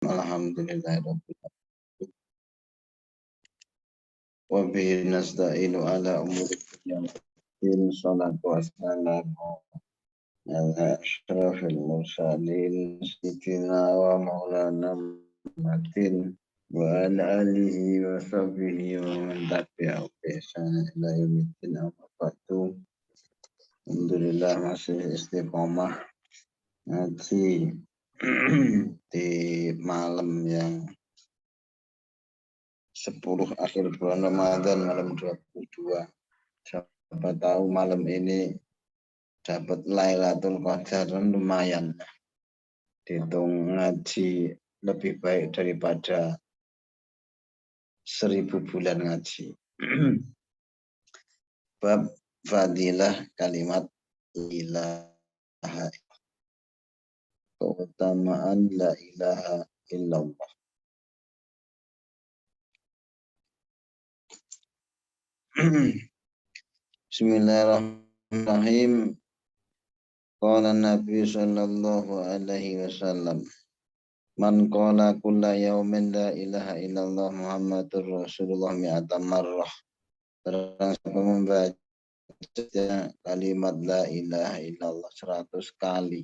Alhamdulillahirabbil alamin. Wa bihi nasta'inu ala umuri dunya waddin. Shalatu wassalamu ala asyrafil mursalin sayyidina wa maulana Muhammadin wa ala alihi wa sahbihi wa man tabi'ahum bi ihsan ila yaumiddin. Amma ba'du. Alhamdulillah masih istiqomah ngaji di malam yang 10 akhir bulan Ramadan malam 22. Siapa tahu malam ini dapat Lailatul Qadar, lumayan. Dihitung ngaji lebih baik daripada 1000 bulan ngaji. Bab fadilah kalimat ilaha, keutamaan la ilaha illallah. Bismillahirrahmanirrahim. Qala Nabi sallallahu alaihi wasallam, man qala kulla yaumin la ilaha illallah Muhammadur Rasulullah mi'ata marrah. Barang siapa membaca kalimat la ilaha illallah 100 kali,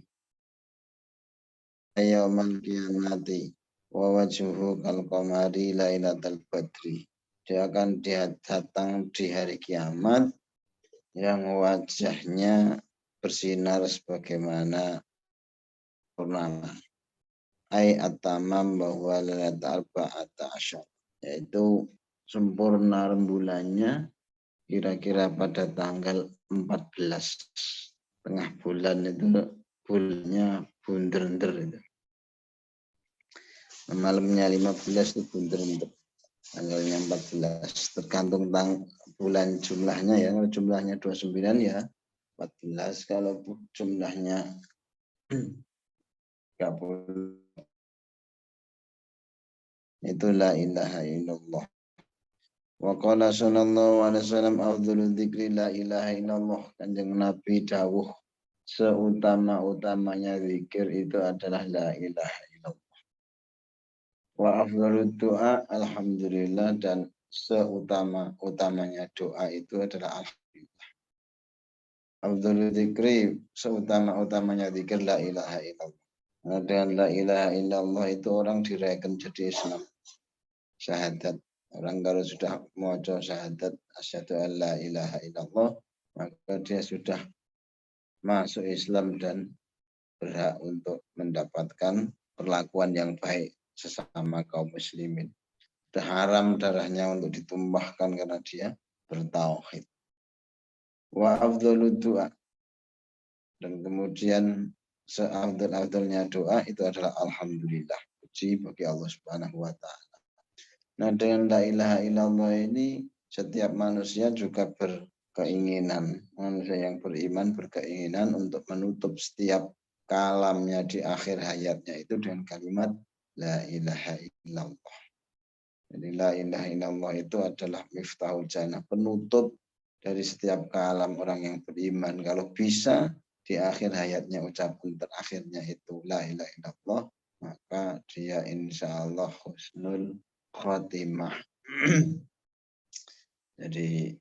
yaumal qiyamati wa wajhuhu kal qamari lailatal badri. Dia akan datang di hari kiamat yang wajahnya bersinar sebagaimana purnama. Ai at-tamam bahwa lailatul arba'ata asyar, yaitu sempurna rembulannya kira-kira pada tanggal 14. Tengah bulan itu bulannya bunder-nder itu. Malamnya 15 itu bunder-nder. Tanggalnya 14 tergantung bulan jumlahnya ya. Kalau jumlahnya 29 ya 14, kalau jumlahnya 30 itu la ilaha illallah. Wa qala sallallahu alaihi wasallam afdhalul dzikri la ilaha illallah. Kanjeng Nabi dawuh seutama-utamanya zikir itu adalah la ilaha illallah. Wa afdhalud doa alhamdulillah, dan seutama-utamanya doa itu adalah alhamdulillah. Afdhalul dzikri, seutama-utamanya zikir la ilaha illallah. Dan la ilaha illallah itu orang direken jadi Islam. Syahadat. Orang kalau sudah maca syahadat asyhadu an la ilaha illallah, maka dia sudah masuk Islam dan berhak untuk mendapatkan perlakuan yang baik sesama kaum muslimin. Sudah haram darahnya untuk ditumpahkan karena dia bertauhid. Wa afdhalud doa, dan kemudian seafdal-afdalnya doa itu adalah alhamdulillah, puji bagi Allah Subhanahu wa taala. Nah, dengan la ilaha illallah ini setiap manusia juga berkeinginan, manusia yang beriman berkeinginan untuk menutup setiap kalamnya di akhir hayatnya itu dengan kalimat la ilaha illallah. Jadi la ilaha illallah itu adalah miftahul jannah, penutup dari setiap kalam orang yang beriman. Kalau bisa di akhir hayatnya ucapan terakhirnya itu la ilaha illallah, maka dia insya Allah husnul khotimah. Jadi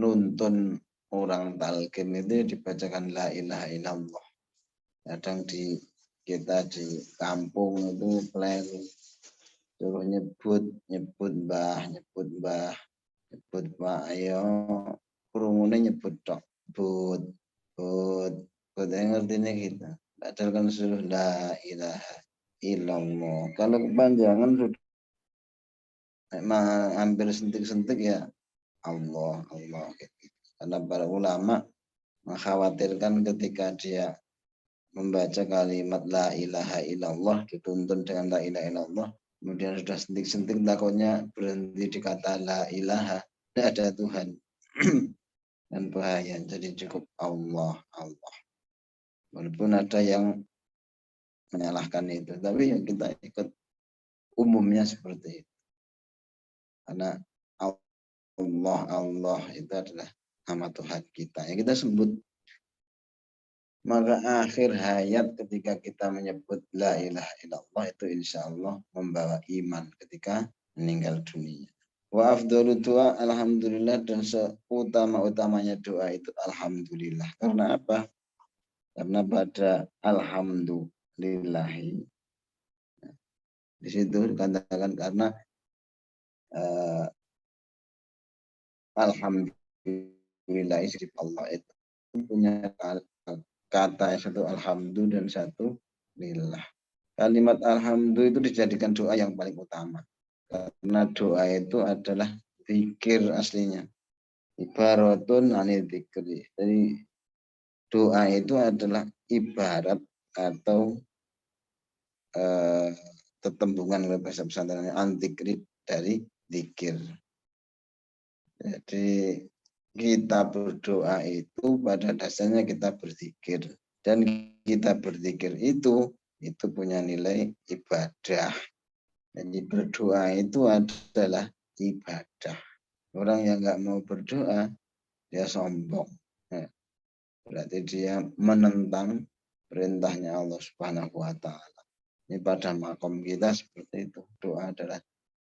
nuntun orang talqin itu dibacakan la ilaha illallah. Kadang kita di kampung itu keliru, suruh nyebut mbah, nyebut pak, ayo kerumunan nyebut tok, but yang ngertinya kita. Padahal kan suruh la ilaha illallah. Kalau kepanjangan sudah memang hampir sentik-sentik ya Allah. Karena para ulama mengkhawatirkan ketika dia membaca kalimat la ilaha illallah dituntun dengan la ilaha illallah, kemudian sudah sentik-sentik takutnya berhenti di kata la ilaha, tidak ada Tuhan. Dan bahaya, jadi cukup Allah. Walaupun ada yang menyalahkan itu, tapi yang kita ikut umumnya seperti itu. Karena Allah itu adalah nama Tuhan kita yang kita sebut. Maka akhir hayat ketika kita menyebut la ilaha illallah itu insya Allah membawa iman ketika meninggal dunia. Wa afdalu doa alhamdulillah, dan seutama-utamanya doa itu alhamdulillah. Karena apa? Karena pada alhamdulillahi di situ dikatakan karena alhamdulillah sifat Allah itu punya kata satu alhamdulillah dan satu lillah. Kalimat alhamdulillah itu dijadikan doa yang paling utama. Karena doa itu adalah zikir aslinya. Ibaratun anil zikri. Jadi doa itu adalah ibarat atau tetembungan oleh bahasa pesantren antikri dari zikir. Jadi kita berdoa itu pada dasarnya kita berzikir, dan kita berzikir itu punya nilai ibadah. Jadi berdoa itu adalah ibadah. Orang yang nggak mau berdoa dia sombong. Berarti dia menentang perintahnya Allah Subhanahu wa taala. Ini pada makom kita seperti itu. Doa adalah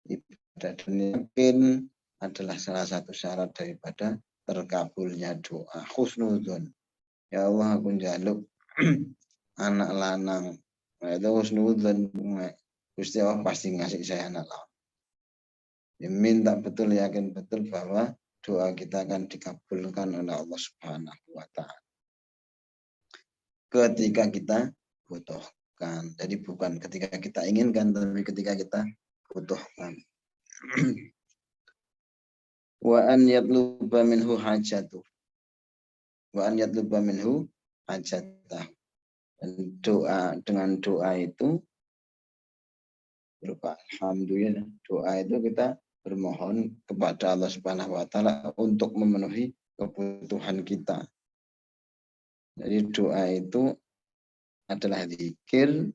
ibadah, dan yakin adalah salah satu syarat daripada terkabulnya doa. Husnudzon. Ya Allah, aku njaluk anak lanang. Nah, itu husnudzon. Gusti Allah pasti ngasih saya anak lanang. Minta betul, yakin betul bahwa doa kita akan dikabulkan oleh Allah Subhanahu wa taala ketika kita butuhkan. Jadi bukan ketika kita inginkan, tapi ketika kita butuhkan. Wa an yatluba minhu hajatuh. Wa an yatluba minhu hajatah. Dan doa, dengan doa itu berupa alhamdulillah. Doa itu kita bermohon kepada Allah Subhanahu wa taala untuk memenuhi kebutuhan kita. Jadi doa itu adalah zikir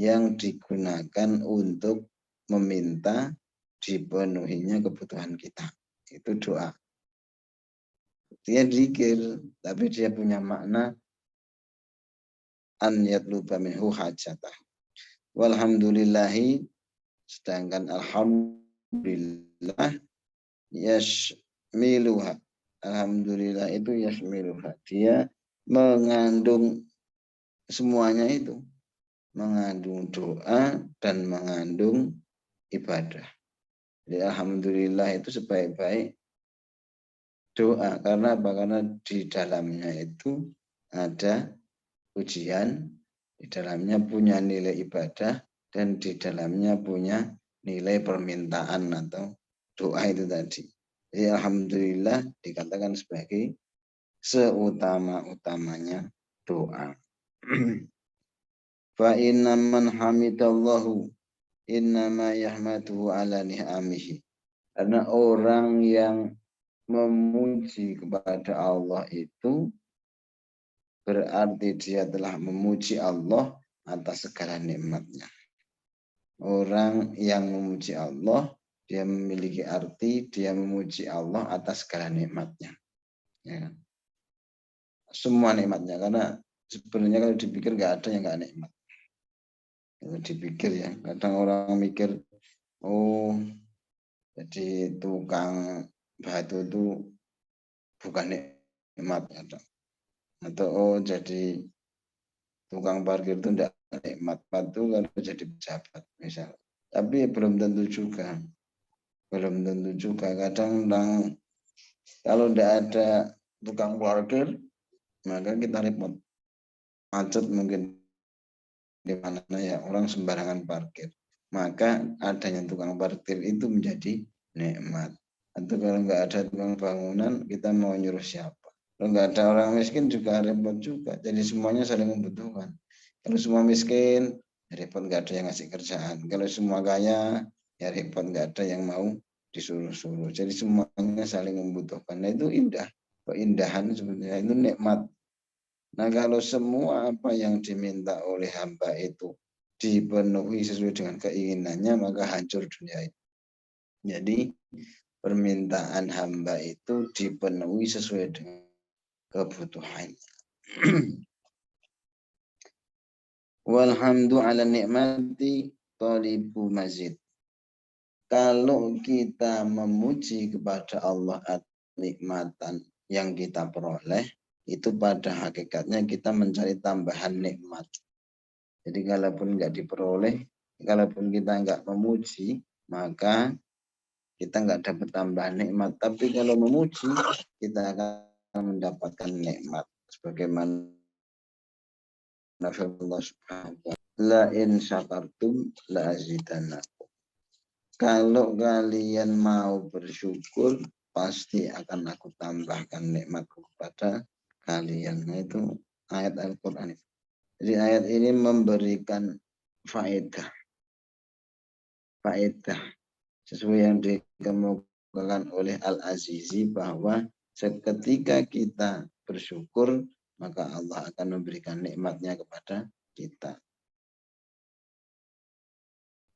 yang digunakan untuk meminta dipenuhinya kebutuhan kita. Itu doa. Dia zikir, tapi dia punya makna an yatluba minhu hajatah. Walhamdulillahi, sedangkan alhamdulillah yashmiluha. Alhamdulillah itu yashmiluha. Dia mengandung semuanya itu. Mengandung doa dan mengandung ibadah. Jadi alhamdulillah itu sebaik-baik doa. Karena apa? Karena di dalamnya itu ada ujian, di dalamnya punya nilai ibadah, dan di dalamnya punya nilai permintaan atau doa itu tadi. Jadi alhamdulillah dikatakan sebagai seutama-utamanya doa. Fa inna man hamidallahu innama yahmaduhu ala ni'amihi. Karena orang yang memuji kepada Allah itu berarti dia telah memuji Allah atas segala nikmatnya. Orang yang memuji Allah, dia memiliki arti dia memuji Allah atas segala nikmatnya. Ya. Semua nikmatnya, karena sebenarnya kalau dipikir nggak ada yang nggak nikmat. Kalau dipikir ya, kadang orang mikir, oh jadi tukang batu itu bukan nikmat, atau oh jadi tukang parkir itu tidak nikmat, itu kalau jadi pejabat misal. Tapi belum tentu juga, kadang kalau tidak ada tukang parkir maka kita repot, macet mungkin di mana ya, orang sembarangan parkir, maka adanya tukang parkir itu menjadi nikmat. Atau kalau nggak ada tukang bangunan, kita mau nyuruh siapa? Kalau nggak ada orang miskin juga repot juga. Jadi semuanya saling membutuhkan. Kalau semua miskin, ya repot, nggak ada yang ngasih kerjaan. Kalau semua kaya, ya repot, nggak ada yang mau disuruh-suruh. Jadi semuanya saling membutuhkan. Nah itu indah. Keindahan sebenarnya itu nikmat. Nah kalau semua apa yang diminta oleh hamba itu dipenuhi sesuai dengan keinginannya, maka hancur dunia ini. Jadi permintaan hamba itu dipenuhi sesuai dengan kebutuhannya. Walhamdu ala nikmati talibu mazid. Kalau kita memuji kepada Allah atas nikmatan yang kita peroleh, itu pada hakikatnya kita mencari tambahan nikmat. Jadi kalaupun nggak diperoleh, kalaupun kita nggak memuji, maka kita nggak dapat tambahan nikmat. Tapi kalau memuji, kita akan mendapatkan nikmat. Sebagaimana Allah Subhanahu wa ta'ala, la in syakartum la azidannakum. Kalau kalian mau bersyukur, pasti akan aku tambahkan nikmatku kepada kalian. Nah, itu ayat Al-Quran. Jadi ayat ini memberikan faedah sesuai yang dikemukakan oleh Al-Azizi, bahwa seketika kita bersyukur, maka Allah akan memberikan nikmatnya kepada kita.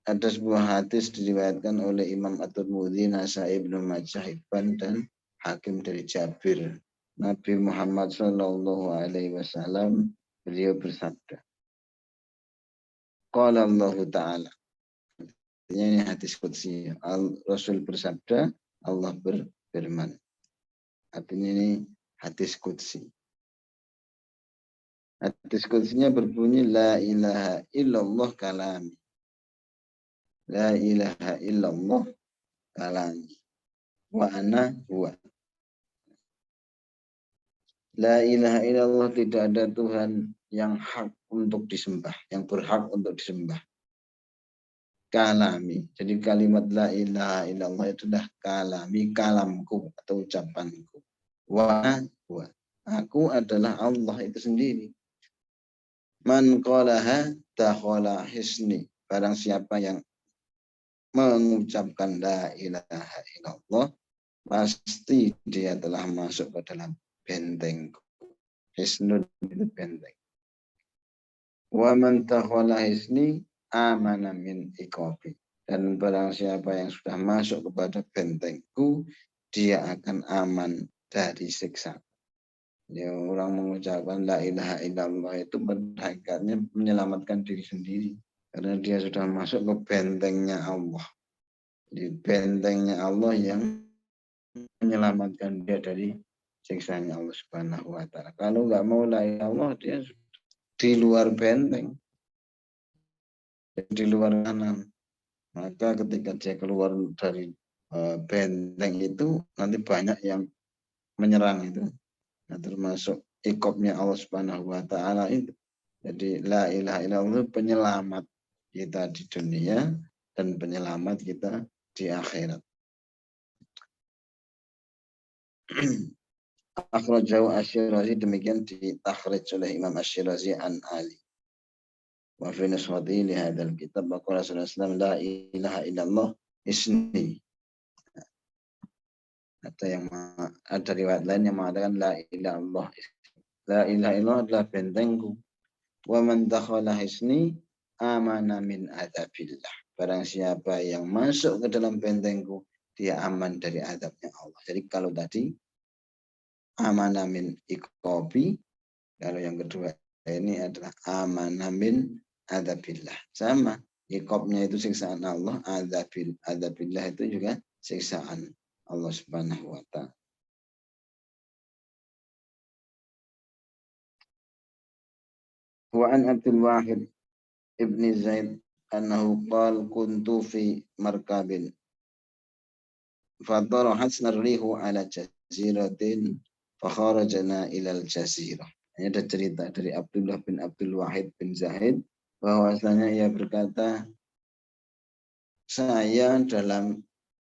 Ada sebuah hadis diriwayatkan oleh Imam At-Tirmidzi, Nasai, Ibnu Majah, Hibban, dan Hakim dari Jabir. Nabi Muhammad SAW beliau bersabda, Qala Allah Ta'ala. Ini hadis qudsi. Rasul bersabda, Allah berfirman. Artinya ini hadis qudsi. Hadis qudsnya berbunyi, La ilaha illallah kalami. La ilaha illallah kalami. Wa ana huwa. La ilaha illallah, tidak ada Tuhan yang hak untuk disembah, yang berhak untuk disembah. Kalami. Jadi kalimat la ilaha illallah itu dah kalami, kalamku atau ucapanku. Wa huwa. Aku adalah Allah itu sendiri. Man qalaha dakhala hisni. Barang siapa yang mengucapkan la ilaha illallah, pasti dia telah masuk ke dalam bentengku. Hisnun itu benteng. Wa man dakhala hisni amana min iqabi. Dan barang siapa yang sudah masuk kepada bentengku, dia akan aman dari siksa. Ya, orang mengucapkan la ilaha illallah itu pada hakikatnya menyelamatkan diri sendiri, karena dia sudah masuk ke bentengnya Allah. Di bentengnya Allah yang menyelamatkan dia dari siksanya Allah Subhanahu wa ta'ala. Kalau nggak mau la ilaha illallah, dia di luar benteng, di luar kanan. Maka ketika dia keluar dari benteng itu, nanti banyak yang menyerang itu. Nah, termasuk ikobnya Allah Subhanahu wa ta'ala itu. Jadi la ilaha illallah penyelamat kita di dunia dan penyelamat kita di akhirat. Akhrajahu Asy-Syirazi, demikian ditakhrij oleh Imam Asy-Syirazi an Ali. Wa fi nuskhati li hadzal kitab qala sallallahu alaihi wasallam la ilaha illallah isni. Ada riwayat lain yang mengatakan la ilaha illallah. La ilaha illallah adalah bentengku. Wa man dakhala hisni amana min adzabillah. Barang siapa yang masuk ke dalam bentengku, dia aman dari azabnya Allah. Jadi kalau tadi amana min iqabi, kalau yang kedua ini adalah amana min adzabillah. Sama, iqabnya itu siksaan Allah, adzabillah itu juga siksaan Allah Subhanahu wa ta'ala. Wa an Abdul Wahid ibni Zaid annahu qala kuntu fi markabin fadarahat narrihu ala jaziratin fakharajna ilal jazirah. Ini ada cerita dari Abdullah bin Abdul Wahid bin Zaid, bahwasanya ia berkata, saya dalam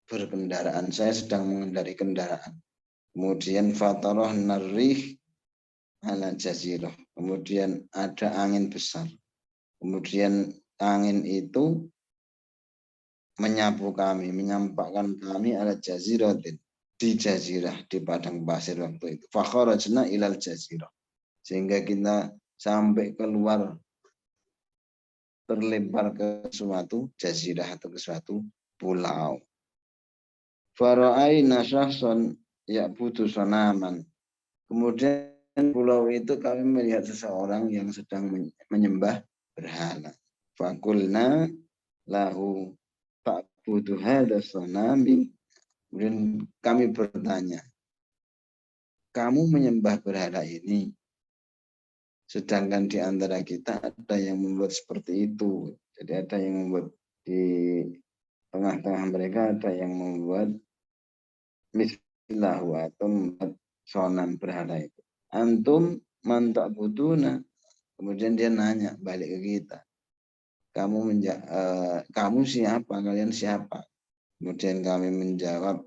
berkendaraan, saya sedang mengendarai kendaraan. Kemudian fatarah narrih ala jazirah. Kemudian ada angin besar. Kemudian angin itu menyapu kami, menyampakkan kami ala jaziratin, di jazirah, di padang pasir waktu itu. Fakharajna ilal jazirah. Sehingga kita sampai keluar, terlempar ke suatu jazirah atau ke suatu pulau. Fara'aina syahsan ya'budu sanaman. Kemudian pulau itu kami melihat seseorang yang sedang menyembah berhala. Fakulna lahu ta'budu hadha sanami. Kemudian kami bertanya, kamu menyembah berhala ini, sedangkan di antara kita ada yang membuat seperti itu. Jadi ada yang membuat di tengah-tengah mereka ada yang membuat mislahu atau membuat sonam berhala itu. Antum man ta'buduna. Kemudian dia nanya balik ke kita. Kamu siapa? Kalian siapa? Kemudian kami menjawab,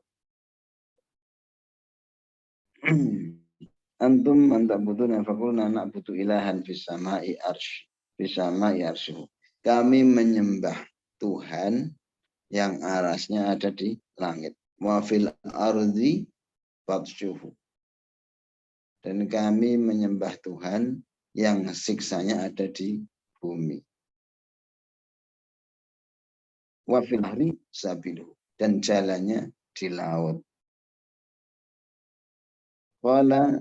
antum mantap butuh nafakul anak butuh ilahan fisama'i arsh fisama'i arshu. Kami menyembah Tuhan yang arasnya ada di langit. Wa fil ardi fatshuhu. Dan kami menyembah Tuhan yang siksanya ada di bumi. Wa fil ahri sabiluhu. Dan jalannya di laut. Qala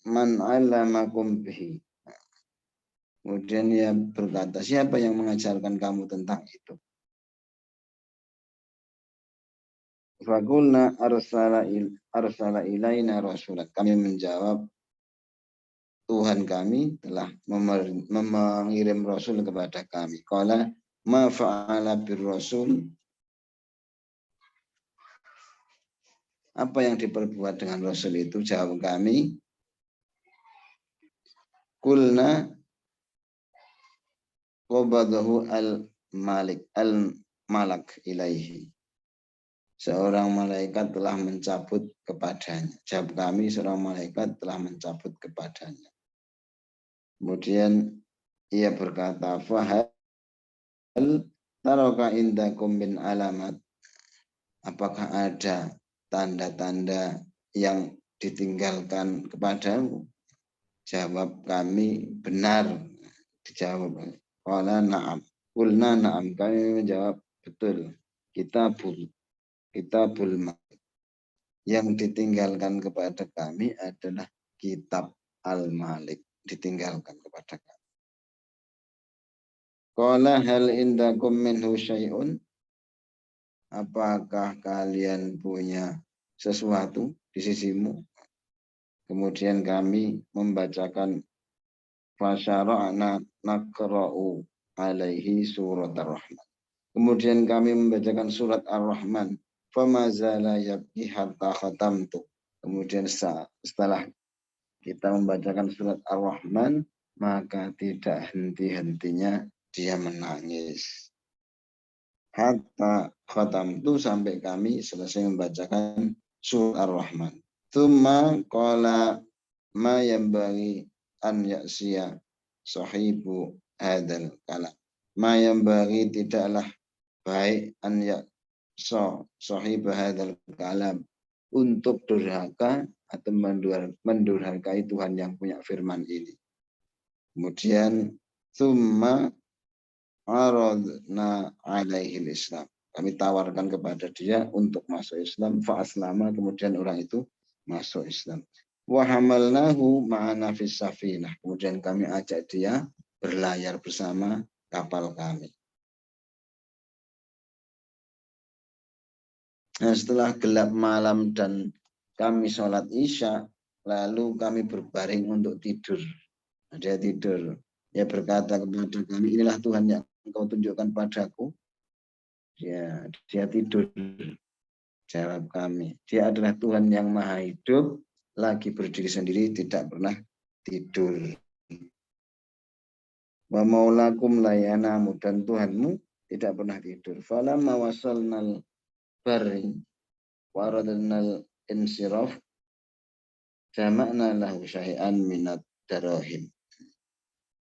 man 'allamakum bihi. Kemudian dia berkata, siapa yang mengajarkan kamu tentang itu? Faqulna arsala ilaina rasulat. Kami menjawab, Tuhan kami telah mengirim rasul kepada kami. Qala ma fa'ala bir rasul. Apa yang diperbuat dengan rasul itu? Jawab kami, kulna qabadahu al-malak ilaihi. Seorang malaikat telah mencabut kepadanya. Jawab kami, seorang malaikat telah mencabut kepadanya. Kemudian ia berkata, fahal taraka indakum min alamat. Apakah ada tanda-tanda yang ditinggalkan kepadamu? Jawab kami, benar. Dijawab, qala na'am. Qulna na'am. Kami menjawab, betul. Kitabul yang ditinggalkan kepada kami adalah kitab Al-Malik, ditinggalkan kepada kami. Qala hal indakum minhu syai'un. Apakah kalian punya sesuatu di sisimu? Kemudian kami membacakan fasyara'na naqra'u alaihi surat ar-Rahman. Kemudian kami membacakan surat Ar-Rahman. Famazala yabki hatta khatamtu. Kemudian setelah kita membacakan surat Ar-Rahman, maka tidak henti-hentinya dia menangis. Hatta khatamtu, sampai kami selesai membacakan surat Ar-Rahman. Tsumma qala ma yanbaghi an ya'siya sahibu hadzal kalam. Ma yanbaghi, tidaklah baik an sahib hadzal kalam, untuk durhaka atau mendurhakai Tuhan yang punya firman ini. Kemudian summa aradna alaihi Islam. Kami tawarkan kepada dia untuk masuk Islam, fa aslama, kemudian orang itu masuk Islam. Wa hamalnahu ma'ana fis safinah. Kemudian kami ajak dia berlayar bersama kapal kami. Nah, setelah gelap malam dan kami sholat Isya, lalu kami berbaring untuk tidur. Dia tidur. Dia berkata kepada kami, inilah Tuhan yang engkau tunjukkan padaku. Dia tidur. Jawab kami, dia adalah Tuhan yang maha hidup, lagi berdiri sendiri, tidak pernah tidur. Wa maulakum layanamu, dan Tuhanmu tidak pernah tidur. Falamma wasalnal barri waradnal insiraf jama'na lahu syai'an minat darahim.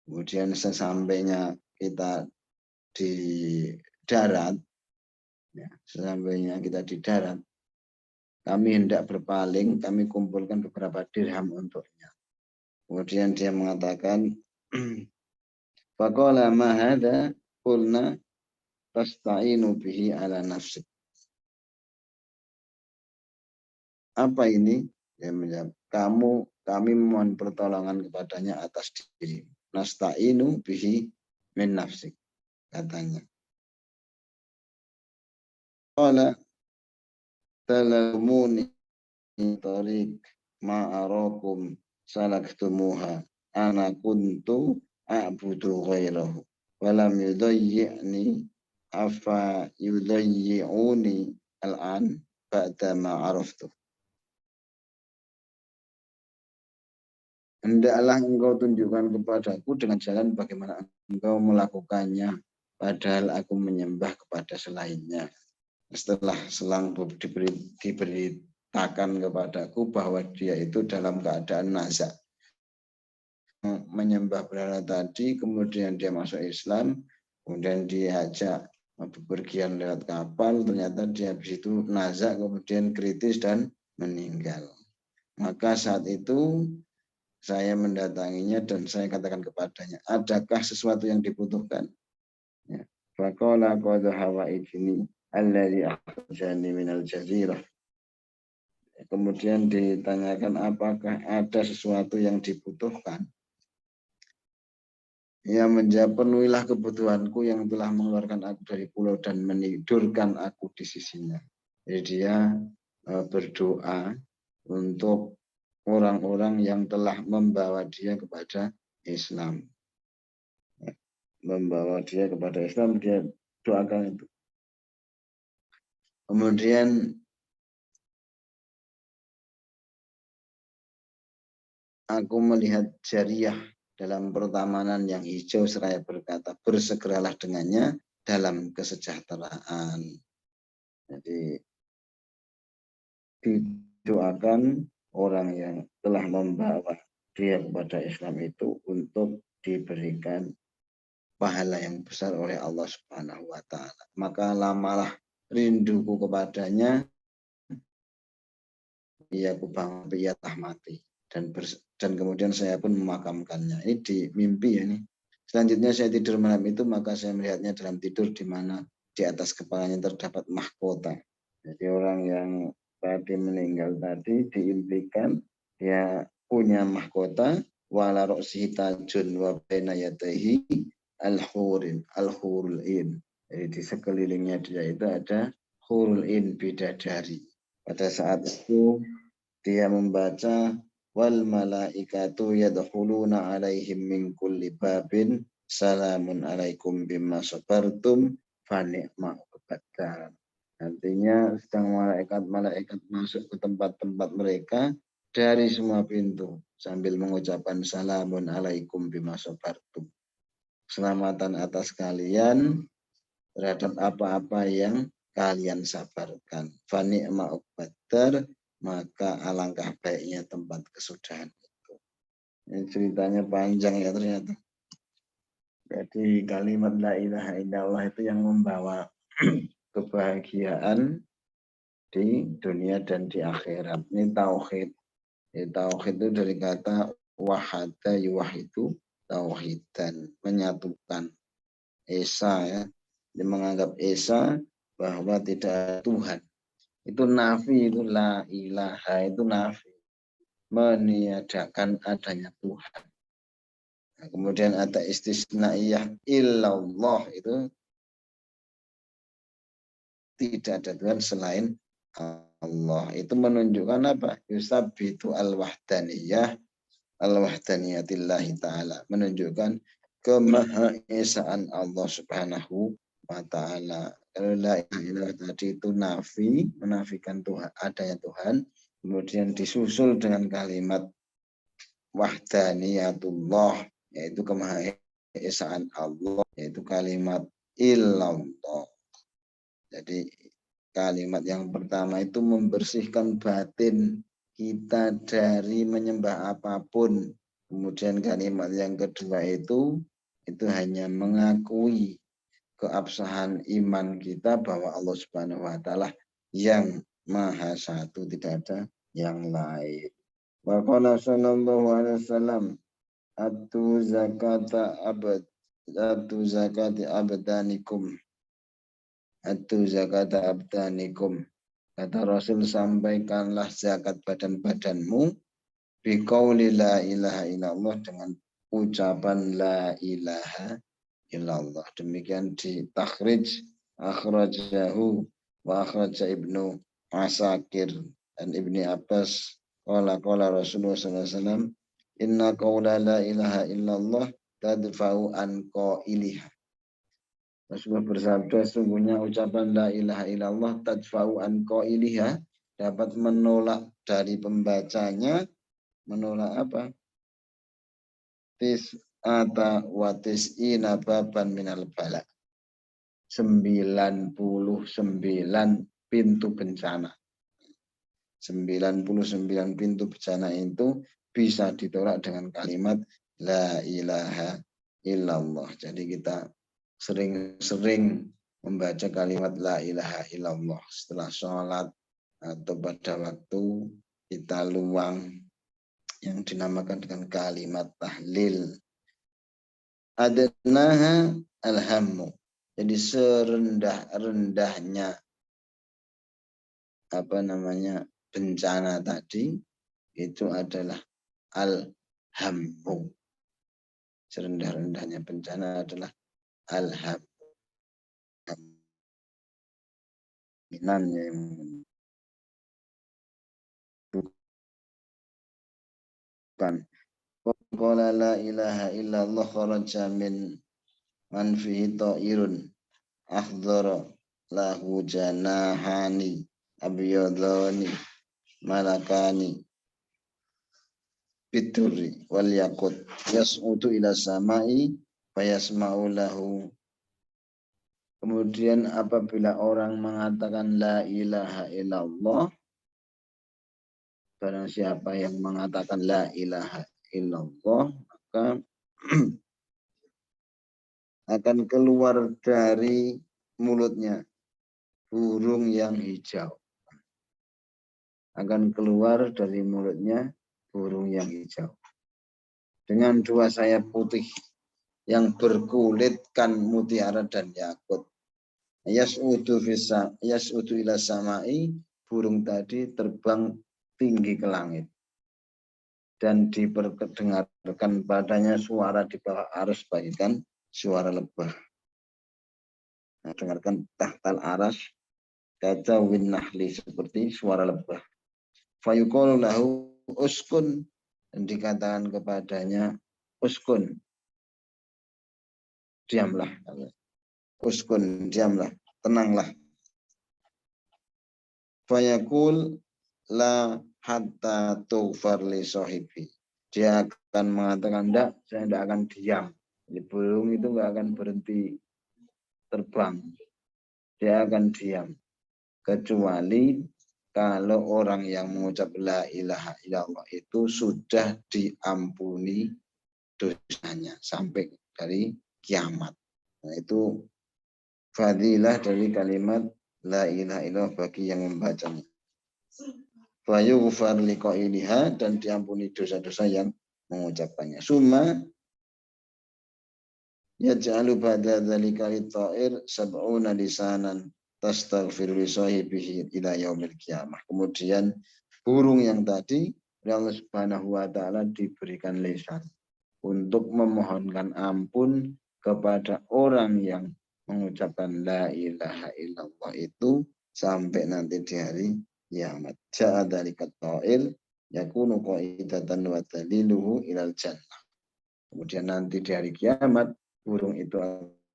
Kemudian sesampainya kita di darat, kami hendak berpaling, kami kumpulkan beberapa dirham untuknya. Kemudian dia mengatakan, faqala ma hadha, qulna tasta'inu bihi ala nafsik. Apa ini? Dia menjawab, kami mohon pertolongan kepadanya atas diri. nasta'inu bihi min nafsik, katanya. Qala talamuni tariq ma'arakum salaktumuha ana kuntu a'budu ghairahu walam yudayyi'ni afa yudayyi'uni al'an ba'da ma'araftu. Hendaklah engkau tunjukkan kepadaku dengan jalan bagaimana engkau melakukannya, padahal aku menyembah kepada selainnya. Setelah selang diberitakan kepadaku bahwa dia itu dalam keadaan nazak, menyembah berhala tadi, kemudian dia masuk Islam, kemudian diajak bepergian lewat kapal, ternyata dia habis itu nazak, kemudian kritis dan meninggal. Maka saat itu saya mendatanginya dan saya katakan kepadanya, adakah sesuatu yang dibutuhkan? Ya. Faqala qad hawaijni alladhi akhrajani minal jazirah. Kemudian ditanyakan apakah ada sesuatu yang dibutuhkan. Ya, menjawab, penuhilah kebutuhanku yang telah mengeluarkan aku dari pulau dan menidurkan aku di sisinya. Jadi dia berdoa untuk orang-orang yang telah membawa dia kepada Islam. Membawa dia kepada Islam, dia doakan itu. Kemudian aku melihat Jariyah dalam pertamanan yang hijau seraya berkata, bersegeralah dengannya dalam kesejahteraan. Jadi didoakan orang yang telah membawa dia kepada Islam itu untuk diberikan pahala yang besar oleh Allah Subhanahu wa taala. Maka lamalah rinduku kepadanya, ia kubang ia mati dan kemudian saya pun memakamkannya. Ini di mimpi ya ini. Selanjutnya saya tidur malam itu, maka saya melihatnya dalam tidur di mana di atas kepalanya terdapat mahkota. Jadi orang yang tadi meninggal tadi diimpikan dia punya mahkota, wala ro'sihi tajun wa baina yadayhi al-hurul in. Jadi di sekelilingnya dia itu ada hurul in, bidadari. Pada saat itu dia membaca wal malaikatu yadkhuluna alaihim min kulli babin salamun alaikum bima sabartum fa ni'ma uqbad. Artinya sedang malaikat masuk ke tempat-tempat mereka dari semua pintu sambil mengucapkan salamun alaikum bima sabartum. Keselamatan atas kalian terhadap apa-apa yang kalian sabarkan. Fa ni'ma uqbad, maka alangkah baiknya tempat kesudahan itu. Ini ceritanya panjang ya ternyata. Jadi kalimat la ilaha illallah itu yang membawa kebahagiaan di dunia dan di akhirat. Ini tauhid. Tauhid itu dari kata wahada yuwahidu tauhidan, menyatukan. Esa ya, dia menganggap esa bahwa tidak ada Tuhan. Itu nafi, itu la ilaha, itu nafi, meniadakan adanya Tuhan. Nah, kemudian ada istisnaiyah illallah, itu tidak ada Tuhan selain Allah. Itu menunjukkan apa? Yusabbitu al-wahdaniyah al-wahdaniyatillahi ta'ala, menunjukkan kemahaesaan Allah Subhanahu wa ta'ala. Kalau la ilaha illallah tadi itu nafi, menafikan Tuhan, adanya Tuhan, kemudian disusul dengan kalimat wahdaniyatullah, yaitu kemahaesaan Allah, yaitu kalimat illallah. Jadi kalimat yang pertama itu membersihkan batin kita dari menyembah apapun. Kemudian kalimat yang kedua itu hanya mengakui keabsahan iman kita bahwa Allah Subhanahu wa taala yang maha satu, tidak ada yang lain. Wa qala sallallahu alaihi wasallam atu zakata abad atu zakati abdanikum atu zakata abdanikum, kata Rasul, sampaikanlah zakat badan-badanmu biqauli la ilaha illallah, dengan ucapan la ilaha illallah. Demikian di takhrij akhrajahu wa akhraja Ibnu Asakir dan Ibni Abbas qala Rasulullah sallallahu alaihi wasallam inna qawla la ilaha illallah tadfa'u an qailiha. Rasulullah bersabda, sungguhnya ucapan la ilaha illallah tadfa'u an qailiha, dapat menolak dari pembacanya. Menolak apa? Tis'ata wa tis'ina baban minal bala. 99 pintu bencana. 99 pintu bencana itu bisa ditolak dengan kalimat la ilaha illallah. Jadi kita sering-sering membaca kalimat la ilaha illallah setelah sholat atau pada waktu kita luang, yang dinamakan dengan kalimat tahlil. Adnaha alhammu. Jadi serendah-rendahnya bencana tadi itu adalah alhammu. Serendah-rendahnya bencana adalah alhammu. Bukan. Qala la ilaha illallah kharaja min man fihi ta'irun akhdara lahu janahani abyadani malakani bituri wal yakut yas'udu ila samai fayasma'u lahu. Kemudian apabila orang mengatakan la ilaha illallah, barang siapa yang mengatakan la ilaha illallah, maka akan keluar dari mulutnya burung yang hijau. Akan keluar dari mulutnya burung yang hijau. Dengan 2 sayap putih yang berkulitkan mutiara dan yakut. Yas'udu ila samai, burung tadi terbang tinggi ke langit. Dan diperdengarkan padanya suara di bawah arus bagikan suara lebah. Nah, dengarkan tahtal aras kata win nahli, seperti suara lebah. Fayuqalu lahu uskun, dan dikatakan kepadanya uskun, diamlah. Uskun, diamlah, tenanglah. Fayaqul la hatta tughfar li sahibi. Dia akan mengatakan, enggak, saya tidak akan diam. Jadi burung itu enggak akan berhenti terbang. Dia akan diam. Kecuali kalau orang yang mengucap la ilaha illallah itu sudah diampuni dosanya sampai dari kiamat. Nah, itu fadilah dari kalimat la ilaha illallah bagi yang membacanya. Fa yughfar liqailiha, dan diampuni dosa-dosa yang mengucapkannya. Summa yaj'alu ba'da dzalika lit-ta'ir sab'una lisanan tastaghfiru li sahibihi ila yaumil qiyamah. Kemudian burung yang tadi Allah Subhanahu wa taala diberikan lisan untuk memohonkan ampun kepada orang yang mengucapkan la ilaha illallah itu sampai nanti di hari kiamat. Ja'a dzalika ta'il yakunu qaidatan wa daliluhu ilal jannah. Kemudian nanti di hari kiamat burung itu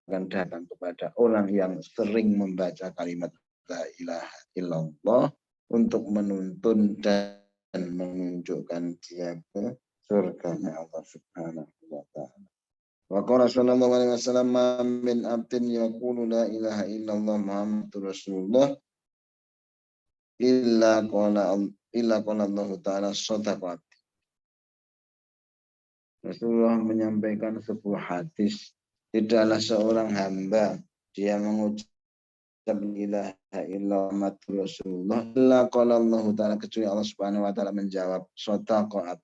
akan datang kepada orang yang sering membaca kalimat la ilaha illallah untuk menuntun dan menunjukkan dia ke surganya Allah Subhanahu wa taala. Wa qala sallallahu alaihi wasallam min abdin yaqulu la ilaha illallah Muhammadur Rasulullah illa qala Allah taala shadaqat. Rasulullah menyampaikan sebuah hadis, tidaklah seorang hamba dia mengucap la ilaha illallah Rasulullah illa qala Allah taala, kecuali Allah Subhanahu wa taala menjawab shadaqat.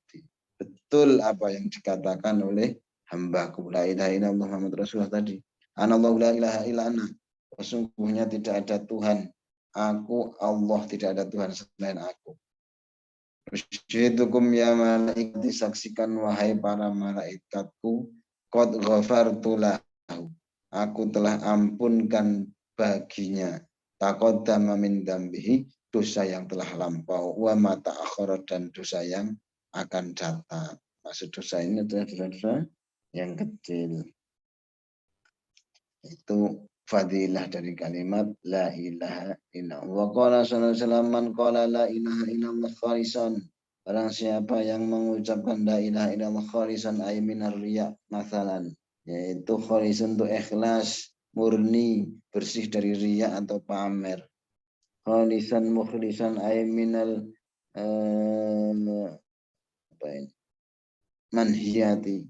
Betul apa yang dikatakan oleh hamba-Ku, la ilaha illallah Muhammad Rasulullah tadi. Anallahu la ilaha illa ana. Sesungguhnya tidak ada Tuhan. Aku Allah, tidak ada Tuhan selain aku. Usyidukum ya malaikat, disaksikan wahai para malaikatku, qad ghafartu lahu, aku telah ampunkan baginya, taqaddama min dambihi, dosa yang telah lampau, wa ma ta'akhkhara, dan dosa yang akan datang. Maksud dosa ini adalah dosa yang kecil. Itu fadilah dari kalimat la ilaha illallah. Wa qala sallallahu alaihi wasallam, man qala la ilaha illallah khalisan, barang siapa yang mengucapkan la ilaha illallah khalisan ay minar riya masalan, yaitu khalisan itu ikhlas, murni, bersih dari riya atau pamer. Khalisan mukhlisan ay minal manhiyati,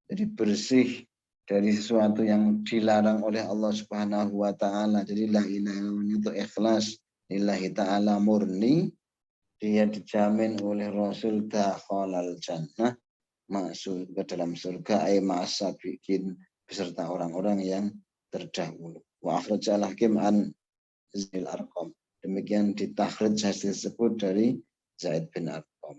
jadi bersih dari sesuatu yang dilarang oleh Allah Subhanahu wa taala. Jadi la ilaha illallah itu ikhlas lillahi taala, murni, dia dijamin oleh Rasul dakhalal jannah, masuk ke dalam surga, ay ma'asabiqin, beserta orang-orang yang terdahulu. Wa akhrajal hakim an Zaid Arqam, demikian ditakhrij hasil tersebut dari Zaid bin Arqam.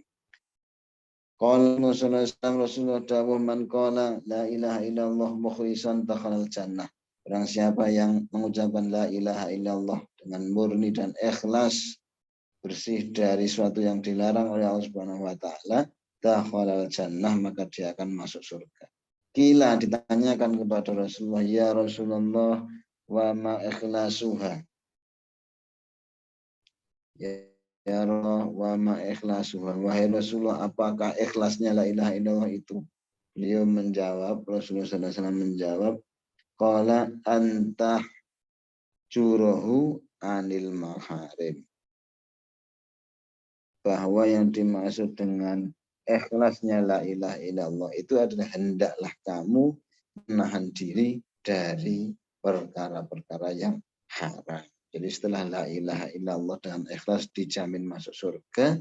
Qala Rasulullah dawuh, man qala la ilaha illallah mukhlishan dakhalal jannah, barang siapa yang mengucapkan la ilaha illallah dengan murni dan ikhlas, bersih dari sesuatu yang dilarang oleh Allah Subhanahu wa taala, dakhalal jannah, maka dia akan masuk surga. Kila, ditanyakan kepada Rasulullah, ya Rasulullah, wa ma ikhlasuha, ya Allah, wa ma ikhlasuha, wahai Rasulullah, apakah ikhlasnya la ilaha illallah itu? Beliau menjawab, Rasulullah SAW menjawab, qala anta jurahu anil maharim, bahwa yang dimaksud dengan ikhlasnya la ilaha illallah itu adalah hendaklah kamu menahan diri dari perkara-perkara yang haram. Jadi setelah la ilaha illallah dengan ikhlas dijamin masuk surga.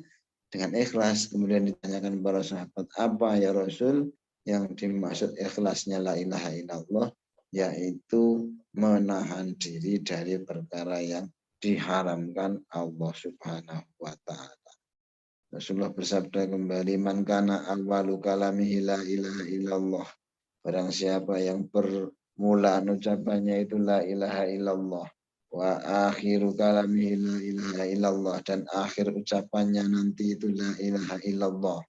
Dengan ikhlas kemudian ditanyakan para sahabat, apa ya Rasul yang dimaksud ikhlasnya la ilaha illallah? Yaitu menahan diri dari perkara yang diharamkan Allah Subhanahu wa ta'ala. Rasulullah bersabda kembali, man kana awwalu kalamihi la ilaha illallah, barang siapa yang permulaan ucapannya itu la ilaha illallah, wa akhiru kalamihi la ilaha illallah, dan akhir ucapannya nanti itu la ilaha illallah,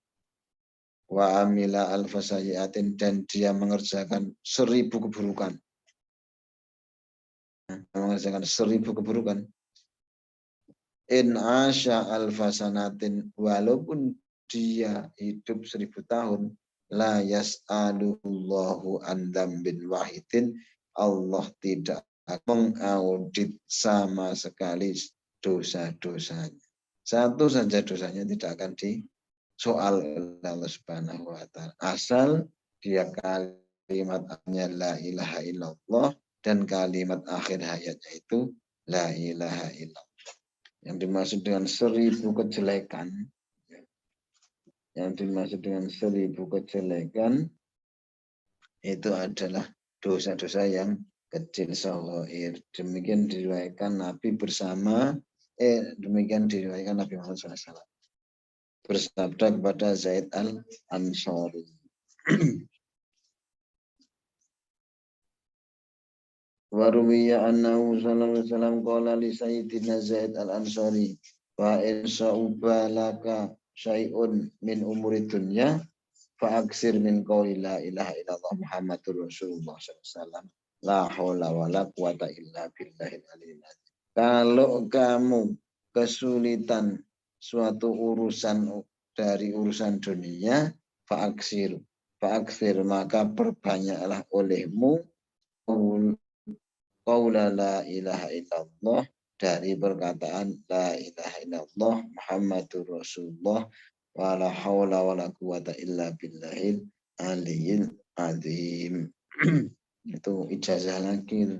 wa amila alfasayiatin, dan dia mengerjakan 1000 keburukan. Mengerjakan 1000 keburukan. In asya alfasanatin, walaupun dia hidup 1000 tahun, la yas'alullahu an dzambin wahidin, Allah tidak mengaudit sama sekali dosa-dosanya. Satu saja dosanya tidak akan disoal oleh Allah Subhanahu wa taala. Asal dia kalimatnya la ilaha illallah dan kalimat akhir hayatnya itu la ilaha illallah. Yang dimaksud dengan 1000 kejelekan, yang dimaksud dengan 1000 kejelekan itu adalah dosa-dosa yang kecil saghir. Demikian diriwayatkan Nabi demikian diriwayatkan Nabi Muhammad SAW bersabda kepada Zaid al-Ansari. Waruwiya annahu sallallahu alaihi wasallam qala li sayyidina Zaid al-Ansari, wa in sa'ubalaka syai'un min umuri dunya fa aksir min qawli la ilaha illallah Muhammadur Rasulullah SAW, la haula wala quwata illa billahil aliyyil azim. Kalau kamu kesulitan suatu urusan dari urusan dunia, fa aksir, maka perbanyaklah olehmu qaula la ilaha illallah, dari perkataan la ilaha illallah Muhammadur Rasulullah, wala haula wala quwata illa billahil aliyyil azim. Itu ijazah lagi.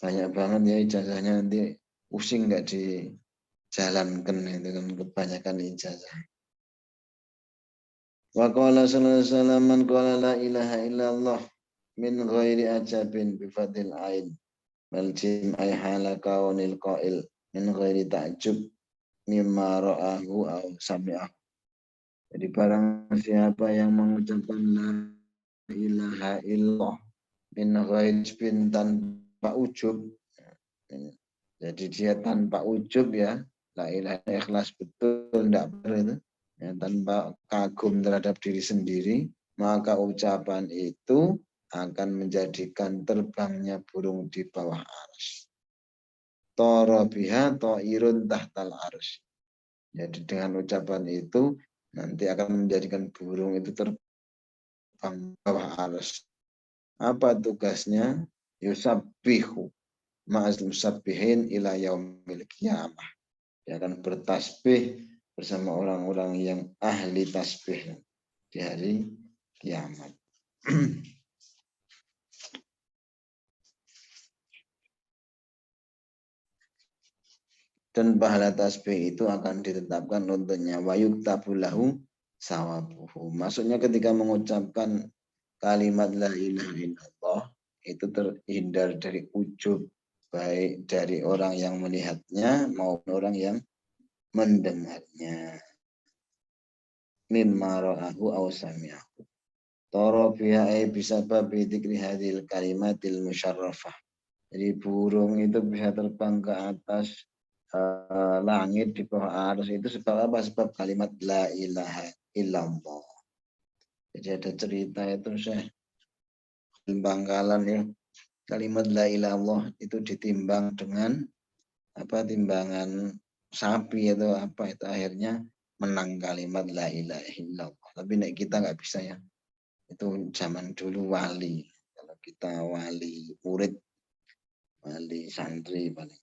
Banyak banget ya ijazahnya, nanti pusing nggak dijalankan itu kan, kebanyakan ijazah. Wa qala sallallahu alaihi wasallam, man qala la ilaha illallah min ghairi ajabin bi fadil ain wal jim ay hala kaunil qail min ghairi ta'jub mimma ra'ahu aw sami'ahu. Jadi barang siapa yang mengucapkan la ilaha illallah min ghairi tanpa ujub. Jadi dia tanpa ujub ya, la ilaha ikhlas betul tidak itu ya, tanpa kagum terhadap diri sendiri, maka ucapan itu akan menjadikan terbangnya burung di bawah arsy. Tara biha ta'irun tahtal arsy. Jadi dengan ucapan itu nanti akan menjadikan burung itu terbang di bawah arsy. Apa tugasnya? Yusabbihu ma'az musabbihin ila yaumil qiyamah. Dia akan bertasbih bersama orang-orang yang ahli tasbih di hari kiamat. Dan pahala tasbih itu akan ditetapkan untuknya wa yuktabu lahu sawabuhu. Maksudnya ketika mengucapkan kalimat la ilaha illallah itu terhindar dari ujub, baik dari orang yang melihatnya maupun orang yang mendengarnya. Mimma ra'ahu aw sami'ahu. Tara biha bisa babi dzikri hadil kalimatil musyarrafah. Jadi burung itu bisa terbang ke atas langit di bawah arsy itu sebab apa? Sebab kalimat la ilaha illallah. Jadi ada cerita itu Syekh Bangkalan ya. Kalimat la ilaha illallah itu ditimbang dengan apa timbangan sapi atau apa itu akhirnya menang kalimat la ilaha illallah. Tapi nek kita nggak bisa ya. Itu zaman dulu wali. Kalau kita wali murid, wali santri paling.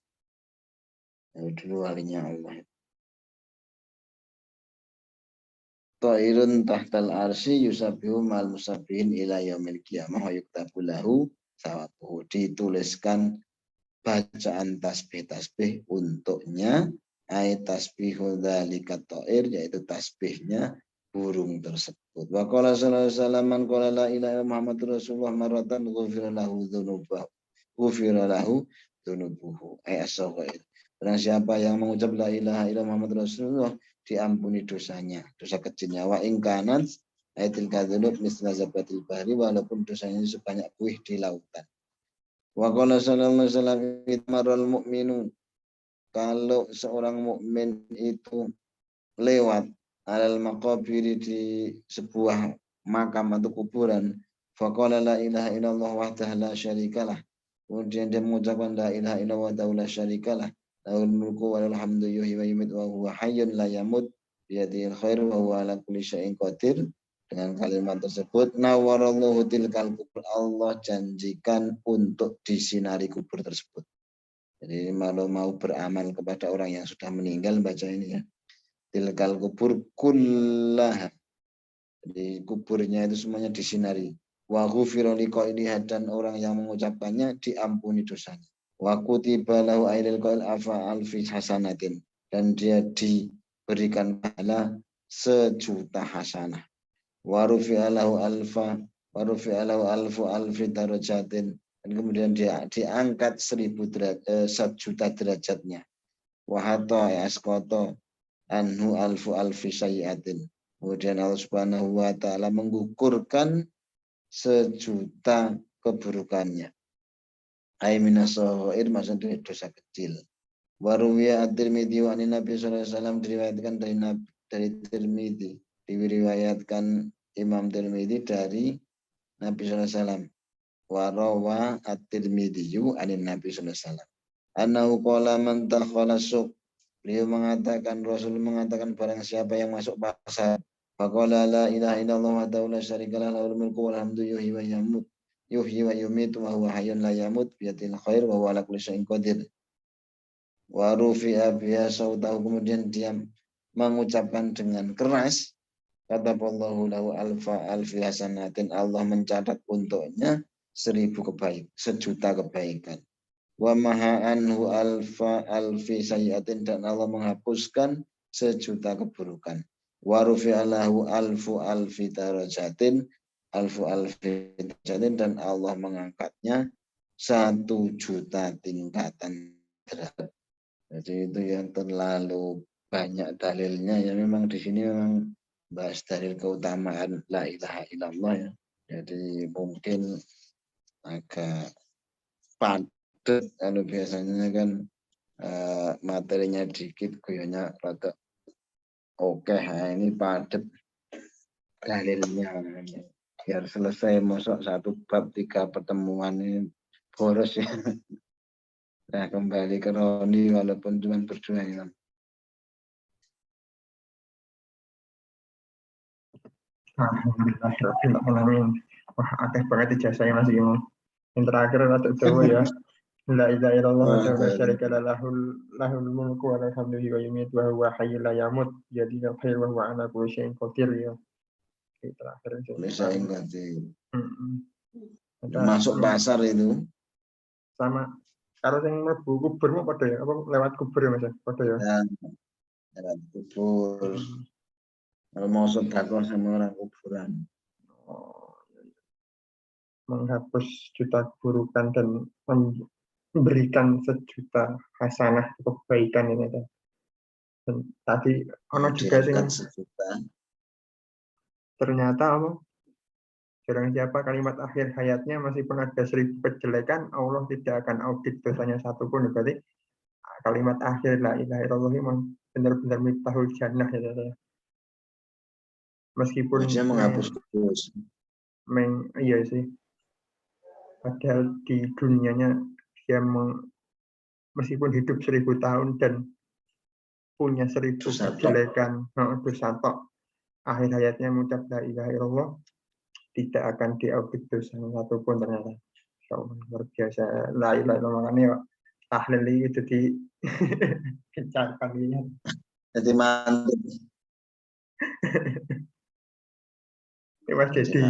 Dulu walinya Allah. Ta'irun tahtal arsy yusabbihu mal musabbihin ila yaumil qiyamah wa yuktabu lahu sawabuhu. Dituliskan bacaan tasbih-tasbih untuknya. Ayat tasbihu dzalika ta'ir, yaitu tasbihnya burung tersebut. Wa qala sallallahu alaihi wasallam man qala la ilaha illallah Muhammadur Rasulullah marratan ghufira lahu dzunubahu. Ghufira lahu dzunubuhu. As-saghair. Barang siapa yang mengucap la ilaha illallah Muhammadur Rasulullah diampuni dosanya, dosa kecilnya. Wa in kanat ayatil kadzunub misla zabatil bahri, walaupun dosanya sebanyak buih di lautan. Wa qala sallallahu alaihi wasallam itmaral mu'minu, kalau seorang mukmin itu lewat alal maqabiri di sebuah makam atau kuburan, faqala la ilaha illallah wahdahu la syarikalah, kemudian dia mengucapkan la ilaha illallah wahdahu la syarikalah, lahul mulku wa lahul hamdu yuhyi wa yumiitu wa huwa hayyun la yamut biyadihil khair wa huwa ala kulli syai'in qadir. Dengan kalimat tersebut nawarallahu tilkal kubur, Allah janjikan untuk disinari kubur tersebut. Jadi kalau mau beramal kepada orang yang sudah meninggal baca ini ya. Tilkal kubur kullaha. Jadi kuburnya itu semuanya disinari. Wa ghufira liqailiha, dan orang yang mengucapkannya diampuni dosanya. Wa kutiba lahu ailil qail afa alfi hasanatin, dan dia diberikan pahala 1.000.000 hasanah. Wa rufi'a lahu alfu alfi darajatin, dan kemudian dia diangkat 1.000.000 derajatnya. Wa hatta yasqata anhu alfu alfi sayyatin. Kemudian Allah Subhanahu wa taala menggugurkan 1.000.000 keburukannya. Ai minasaghair, maksudnya dosa kecil. Wa ruwiya at-Tirmidzi wa Nabi sallallahu alaihi wasallam, diriwayatkan dari Tirmidzi, diriwayatkan Imam Tirmidzi dari Nabi sallallahu alaihi wasallam. Wa rawa at-Tirmidzi anin Nabi sallallahu alaihi wasallam annahu qala man takhala suq. Beliau mengatakan, Rasul mengatakan, barang siapa yang masuk pasar, faqala la ilaha illallah wahdahu la syarikalah lahul mulku wal hamdu yuhyi wa yumiitu wa huwa hayyun la yamut biyadihil khair wa huwa ala kulli syai'in qadir. Wa rufi'a biha sautahu, kemudian dia mengucapkan dengan keras, kataballahu lahu alfi hasanatin, Allah mencatat untuknya 1.000 kebaikan, 1.000.000 kebaikan. Wa maha anhu alfi sayyatin, dan Allah menghapuskan 1.000.000 keburukan. Wa rufi'alahu alfi darajatin, dan Allah mengangkatnya 1.000.000 tingkatan derajat. Jadi itu yang terlalu banyak dalilnya ya, memang di sini memang bahas dalil keutamaan la ilaha illallah ya. Jadi mungkin agak padat, kalau biasanya kan materinya dikit, guyonya rada oke. Nah, ini padat dalilnya, biar selesai masuk satu bab 3 pertemuan ini boros ya. Nah, kembali ke Roni walaupun cuma berdua ya. Alhamdulillah. Wah, akeh banget ijazahnya Mas Imo. Yang terakhir rada dawa ya. La ilaha illallah wa la syarika lahul mulku wa lahul hamdu wa yumiitu wa huwa hayyul la yamut. Jadi khair wa huwa ala kulli syai'in qadir ya. Oke, terakhir itu. Bisa ingat Ada masuk pasar itu sama kalau yang mlebu kubur mau padha ya apa lewat kubur ya Mas ya? Padha ya. lewat kubur. Kalau mau sedekah sama orang kuburan. Menghapus juta keburukan dan memberikan sejuta hasanah kebaikan ini. Dan tadi ono juga sing ternyata apa? Barang siapa kalimat akhir hayatnya masih pun ada 1000 kejelekan, Allah tidak akan audit dosanya satupun. Berarti kalimat akhir la ilaha illallah memang benar-benar miftahul jannah ya. Meskipun dia menghapus dosa. Iya sih. Padahal di dunianya dia meskipun hidup 1000 tahun dan punya 1000 kejelekan, dosa tok, akhir hayatnya mengucap la ilaha illallah, tidak akan diaudit dosa satupun ternyata. Luar biasa. La ilaha illallah, makanya tahlil itu di kencangkan ini. Jadi mantap. Ini Mas Dedi.